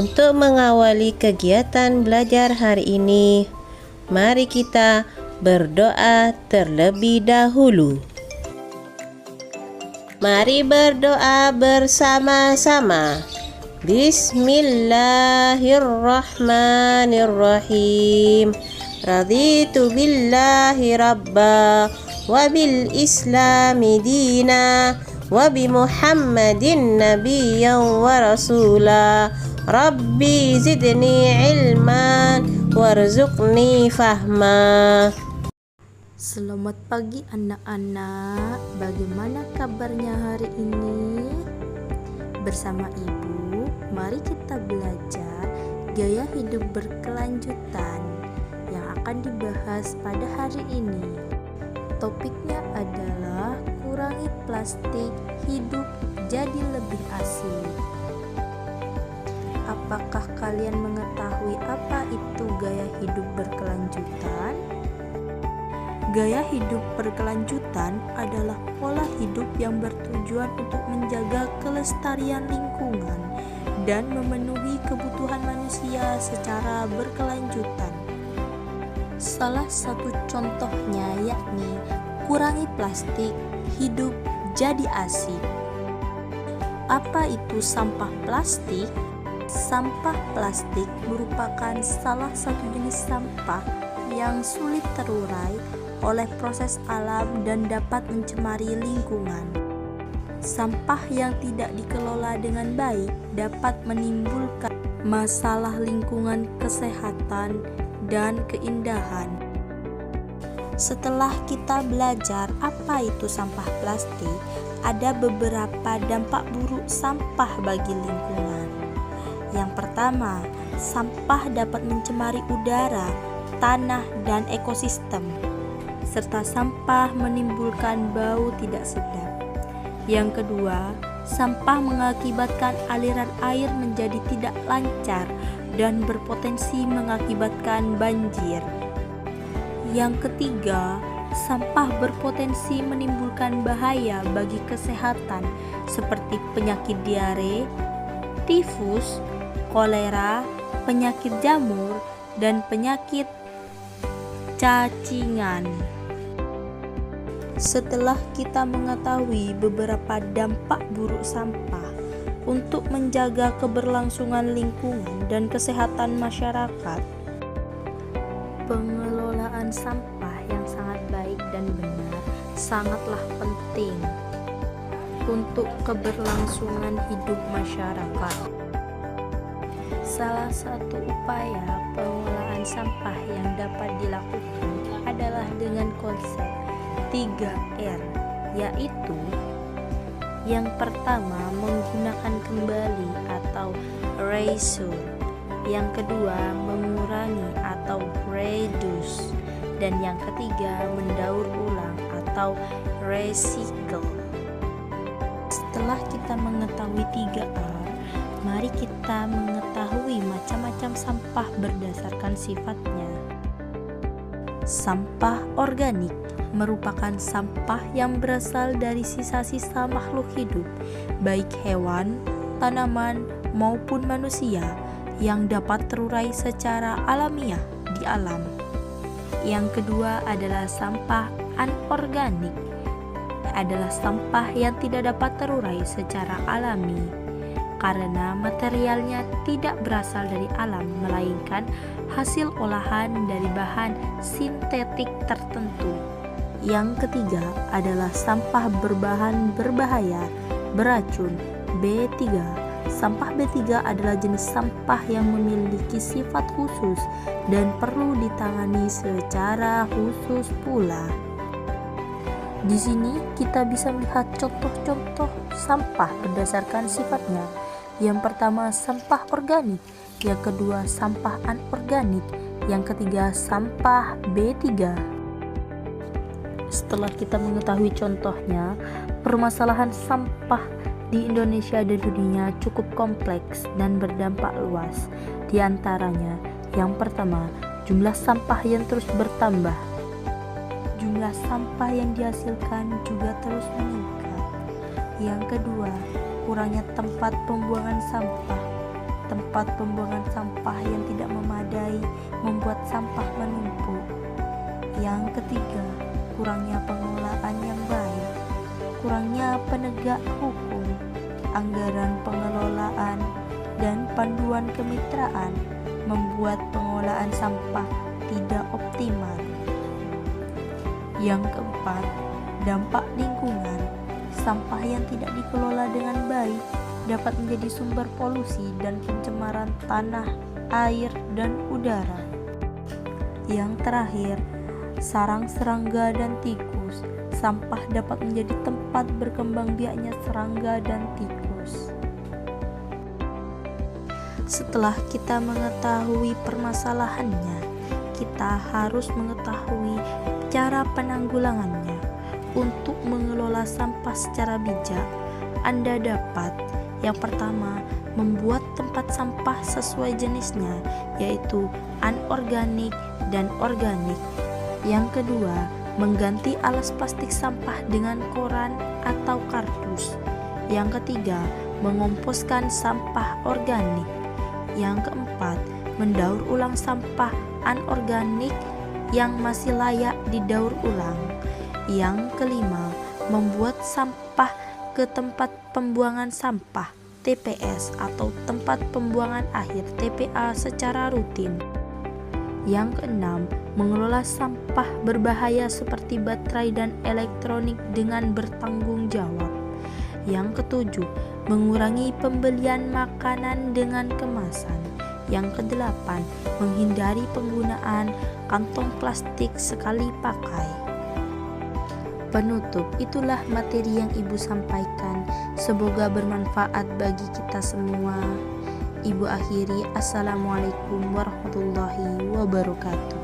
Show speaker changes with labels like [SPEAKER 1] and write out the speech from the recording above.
[SPEAKER 1] Untuk mengawali kegiatan belajar hari ini, mari kita berdoa terlebih dahulu. Mari berdoa bersama-sama. Bismillahirrahmanirrahim. Raditu billahi rabba wa bil islami dina wa bi muhammadin nabiyyan wa rasula. Rabbi zidni ilman warzuqni fahma.
[SPEAKER 2] Selamat pagi anak-anak, bagaimana kabarnya hari ini? Bersama ibu, mari kita belajar gaya hidup berkelanjutan yang akan dibahas pada hari ini. Topiknya adalah kurangi plastik, hidup jadi lebih asik. Apakah kalian mengetahui apa itu gaya hidup berkelanjutan? Gaya hidup berkelanjutan adalah pola hidup yang bertujuan untuk menjaga kelestarian lingkungan dan memenuhi kebutuhan manusia secara berkelanjutan. Salah satu contohnya yakni kurangi plastik, hidup jadi asik. Apa itu sampah plastik? Sampah plastik merupakan salah satu jenis sampah yang sulit terurai oleh proses alam dan dapat mencemari lingkungan. Sampah yang tidak dikelola dengan baik dapat menimbulkan masalah lingkungan, kesehatan, dan keindahan. Setelah kita belajar apa itu sampah plastik, ada beberapa dampak buruk sampah bagi lingkungan. Yang pertama, sampah dapat mencemari udara, tanah, dan ekosistem, serta sampah menimbulkan bau tidak sedap. Yang kedua, sampah mengakibatkan aliran air menjadi tidak lancar dan berpotensi mengakibatkan banjir. Yang ketiga, sampah berpotensi menimbulkan bahaya bagi kesehatan seperti penyakit diare, tifus, kolera, penyakit jamur, dan penyakit cacingan. Setelah kita mengetahui beberapa dampak buruk sampah untuk menjaga keberlangsungan lingkungan dan kesehatan masyarakat, pengelolaan sampah yang sangat baik dan benar sangatlah penting untuk keberlangsungan hidup masyarakat. Salah satu upaya pengelolaan sampah yang dapat dilakukan adalah dengan konsep 3R, yaitu yang pertama menggunakan kembali atau reuse, yang kedua mengurangi atau reduce, dan yang ketiga mendaur ulang atau recycle. Setelah kita mengetahui 3R, mari kita mengetahui macam-macam sampah berdasarkan sifatnya. Sampah organik merupakan sampah yang berasal dari sisa-sisa makhluk hidup, baik hewan, tanaman, maupun manusia, yang dapat terurai secara alamiah di alam. Yang kedua adalah sampah anorganik, adalah sampah yang tidak dapat terurai secara alami karena materialnya tidak berasal dari alam, melainkan hasil olahan dari bahan sintetik tertentu. Yang ketiga adalah sampah berbahan berbahaya, beracun, B3. Sampah B3 adalah jenis sampah yang memiliki sifat khusus dan perlu ditangani secara khusus pula. Di sini kita bisa melihat contoh-contoh sampah berdasarkan sifatnya. Yang pertama sampah organik, yang kedua sampah anorganik, yang ketiga sampah B3. Setelah kita mengetahui contohnya, permasalahan sampah di Indonesia dan dunia cukup kompleks dan berdampak luas. Di antaranya, yang pertama, jumlah sampah yang terus bertambah. Jumlah sampah yang dihasilkan juga terus meningkat. Yang kedua, kurangnya tempat pembuangan sampah. tempat pembuangan sampah yang tidak memadai membuat sampah menumpuk. Yang ketiga, kurangnya pengelolaan yang baik, kurangnya penegak hukum, anggaran pengelolaan, dan panduan kemitraan membuat pengelolaan sampah tidak optimal. Yang keempat, dampak lingkungan. Sampah yang tidak dikelola dengan baik dapat menjadi sumber polusi dan pencemaran tanah, air, dan udara. Yang terakhir, sarang serangga dan tikus. Sampah dapat menjadi tempat berkembang biaknya serangga dan tikus. Setelah kita mengetahui permasalahannya, kita harus mengetahui cara penanggulangannya. Untuk mengelola sampah secara bijak, Anda dapat yang pertama, membuat tempat sampah sesuai jenisnya, yaitu anorganik dan organik. Yang kedua, mengganti alas plastik sampah dengan koran atau kardus. Yang ketiga, mengomposkan sampah organik. Yang keempat, mendaur ulang sampah anorganik yang masih layak didaur ulang. Yang kelima, membuat sampah ke tempat pembuangan sampah TPS atau tempat pembuangan akhir TPA secara rutin. Yang keenam, mengelola sampah berbahaya seperti baterai dan elektronik dengan bertanggung jawab. Yang ketujuh, mengurangi pembelian makanan dengan kemasan. Yang kedelapan, menghindari penggunaan kantong plastik sekali pakai. Penutup, itulah materi yang Ibu sampaikan. Semoga bermanfaat bagi kita semua. Ibu akhiri, Assalamualaikum warahmatullahi wabarakatuh.